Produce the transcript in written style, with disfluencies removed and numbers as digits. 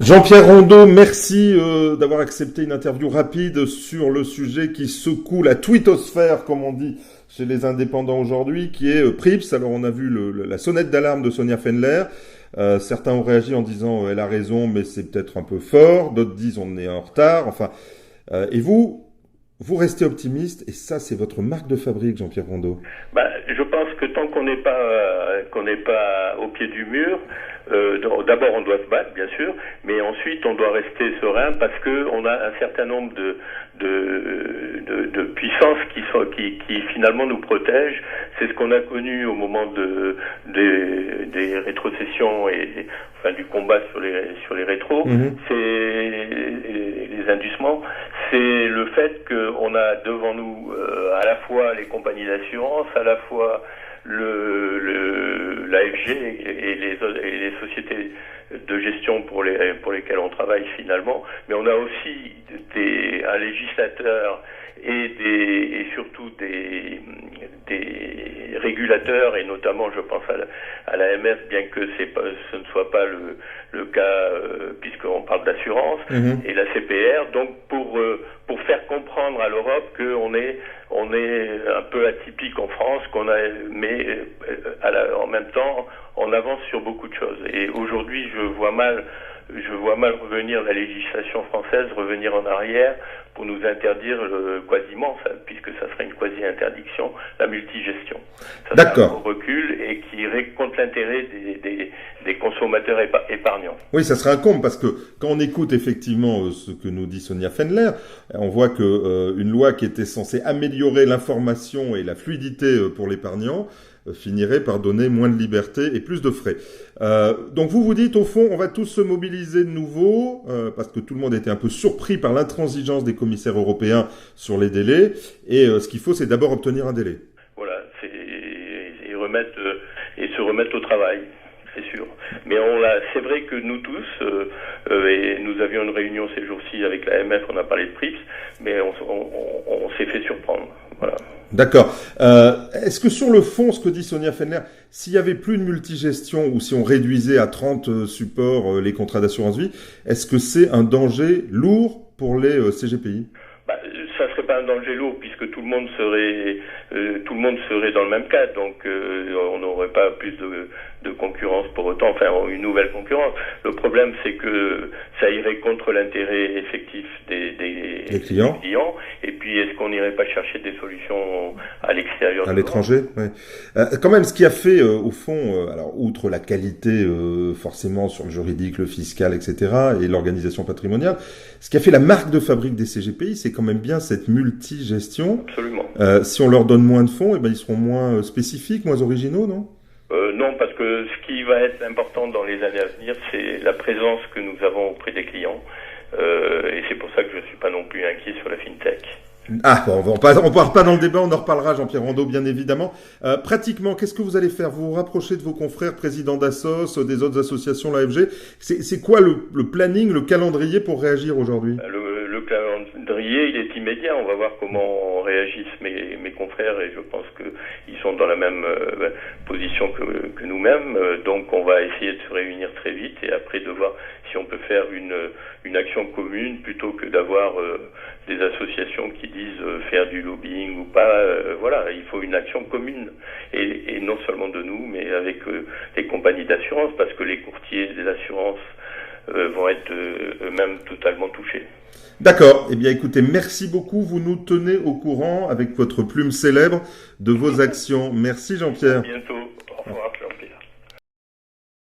Jean-Pierre Rondeau, merci d'avoir accepté une interview rapide sur le sujet qui secoue la twittosphère, comme on dit chez les indépendants aujourd'hui, qui est Prips. Alors on a vu la sonnette d'alarme de Sonia Fendler. Certains ont réagi en disant elle a raison, mais c'est peut-être un peu fort. D'autres disent on est en retard. Enfin, et vous restez optimiste, et ça c'est votre marque de fabrique, Jean-Pierre Rondeau. Je pense que tant qu'on n'est pas au pied du mur, d'abord on doit se battre bien sûr, mais ensuite on doit rester serein parce que on a un certain nombre de puissances qui finalement nous protègent. C'est ce qu'on a connu au moment des rétrocessions et enfin du combat sur les rétros. C'est les indussements. C'est le fait qu'on a devant nous à la fois les compagnies d'assurance, à la fois l'AFG et les sociétés de gestion pour lesquelles on travaille finalement, mais on a aussi un législateur et surtout des régulateurs, et notamment je pense à l'AMF, bien que ce ne soit pas le cas puisqu'on parle d'assurance, et la CPR, donc pour faire comprendre à l'Europe qu'on est un peu atypique en France, mais en même temps on avance sur beaucoup de choses. Et aujourd'hui je vois mal revenir la législation française, revenir en arrière pour nous interdire quasiment, puisque ça serait une quasi-interdiction, la multigestion. Ça serait un gros recul et qui irait contre l'intérêt des consommateurs épargnants. Oui, ça serait un comble, parce que quand on écoute effectivement ce que nous dit Sonia Fendler, on voit que une loi qui était censée améliorer l'information et la fluidité pour l'épargnant finirait par donner moins de liberté et plus de frais. Donc vous dites, au fond, on va tous se mobiliser de nouveau, parce que tout le monde était un peu surpris par l'intransigeance des commissaires européens sur les délais, et ce qu'il faut, c'est d'abord obtenir un délai. Voilà, et se remettre au travail, c'est sûr. Mais c'est vrai que nous tous, et nous avions une réunion ces jours-ci avec l'AMF, on a parlé de Prips, mais on s'est fait surprendre, voilà. D'accord. Est-ce que sur le fond, ce que dit Sonia Fendler, s'il y avait plus de multigestion ou si on réduisait à 30 supports les contrats d'assurance vie, est-ce que c'est un danger lourd pour les CGPI ? Ça serait pas un danger lourd puisque tout le monde serait dans le même cas, donc on n'aurait pas plus de concurrence pour autant, enfin une nouvelle concurrence. Le problème c'est que ça irait contre l'intérêt effectif des clients. Et puis est-ce qu'on n'irait pas chercher des solutions à l'extérieur, à l'étranger, ouais. Quand même, ce qui a fait au fond, alors outre la qualité forcément sur le juridique, le fiscal, etc., et l'organisation patrimoniale, ce qui a fait la marque de fabrique des CGPI, c'est quand même bien cette multigestion. Absolument. Si on leur donne moins de fonds, ils seront moins spécifiques, moins originaux, non ? Non, parce que ce qui va être important dans les années à venir, c'est la présence que nous avons auprès des clients. Et c'est pour ça que je ne suis pas non plus inquiet sur la FinTech. Ah, bon, on part pas dans le débat, on en reparlera, Jean-Pierre Rondeau, bien évidemment. Pratiquement, qu'est-ce que vous allez faire ? Vous vous rapprochez de vos confrères présidents d'Assos, des autres associations, l'AFG. C'est quoi le planning, le calendrier pour réagir aujourd'hui ? Le calendrier, il est immédiat. On va voir comment réagissent mes confrères, et je pense qu'ils sont dans la même position que nous-mêmes. Donc on va essayer de se réunir très vite et après de voir si on peut faire une action commune plutôt que d'avoir des associations qui disent faire du lobbying ou pas. Voilà, il faut une action commune et non seulement de nous, mais avec les compagnies d'assurance, parce que les courtiers des assurances vont être eux-mêmes totalement touchés. D'accord. Eh bien, écoutez, merci beaucoup. Vous nous tenez au courant avec votre plume célèbre de vos actions. Merci, Jean-Pierre. À bientôt.